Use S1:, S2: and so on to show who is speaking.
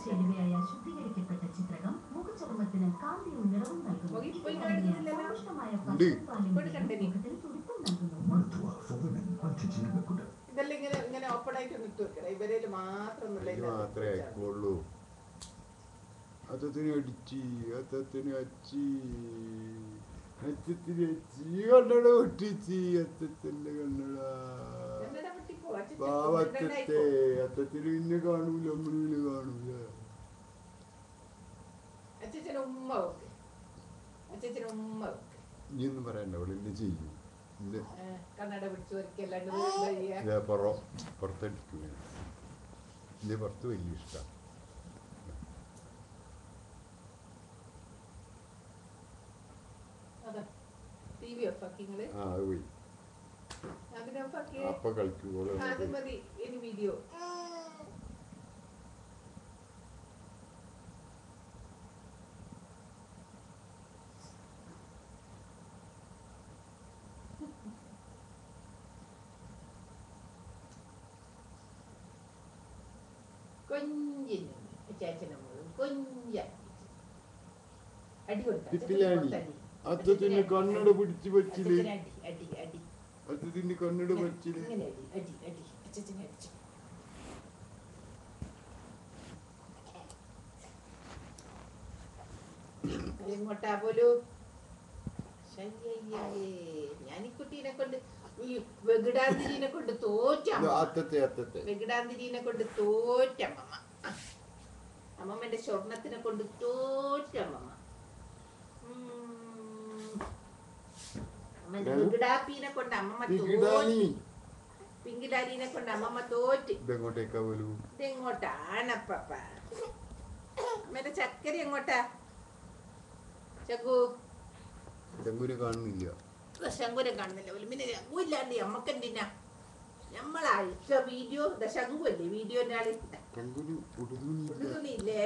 S1: ചേരുവയായ ശുദ്ധീകരിക്കപ്പെട്ട ചിത്രകം മുഖചർമ്മത്തിന് കാന്തിയും നിറവും നൽകുന്നു.
S2: ഇതെല്ലാം ഓപ്പൺ ആയിട്ട് ഇട്ട് വെക്കണം. ഇവരിൽ മാത്രമേ
S3: ആയിക്കോളൂ. അത്തത്തിന് അടിച്ച് അത്തത്തിന് അച്ചി അച്ചത്തിന് അച്ചി കണ്ണട പൊട്ടിച്ച് അത്തത്തിന്റെ കണ്ണട പാവത്തത്തെ അത്തത്തിന് പിന്നെ കാണൂല നമ്മളിന് കാണൂല. ഇനിയൊന്നും പറയണ്ട അവള് ഇന്ന് ചെയ്യും. പുറത്തടിക്കും. എന്റെ പുറത്ത് വലിയ ഇഷ്ടമാണ്. അപ്പൊ കളിക്കുമ്പോൾ
S2: വീഡിയോ കൊഞ്ചിനും ചേച്ചനും കൊഞ്ച അടി കൊടുത്ത
S3: അത്തത്തിന് കണ്ണട പിടിച്ച് വെച്ചില്ലേ? അത്തത്തിന് കണ്ണട വെച്ചില്ലേ?
S2: എങ്ങോട്ടാ പോലും ഞാനിക്കുട്ടീനെ കൊണ്ട് ഈ വെകിടാന്തിരിനെ കൊണ്ട് തോറ്റ വെകിടാന്തിരിനെ കൊണ്ട് തോറ്റ അമ്മമ്മ. അമ്മമ്മന്റെ സ്വർണത്തിനെ കൊണ്ട് തോറ്റ അമ്മമ്മ. വെകിടാപ്പീനെ കൊണ്ട് അമ്മമ്മ തോറ്റി. പിങ്കിടാലിനെ കൊണ്ട് അമ്മമ്മ തോറ്റ്. ഇതെങ്ങോട്ടാണപ്പ? അമ്മേന്റെ ചക്കര എങ്ങോട്ടാ?
S3: ശങ്കുനെ കാണുന്നില്ല.
S2: ശങ്കുനെ കാണുന്നില്ല. പിന്നെ ശങ്കു ഇല്ലാണ്ട് നമ്മക്കെന്തിനാ? നമ്മളാഴ്ച വീഡിയോ ശങ്കു അല്ലേ വീഡിയോ?
S3: ശങ്കുന് ഉടുതുണിയില്ലേ?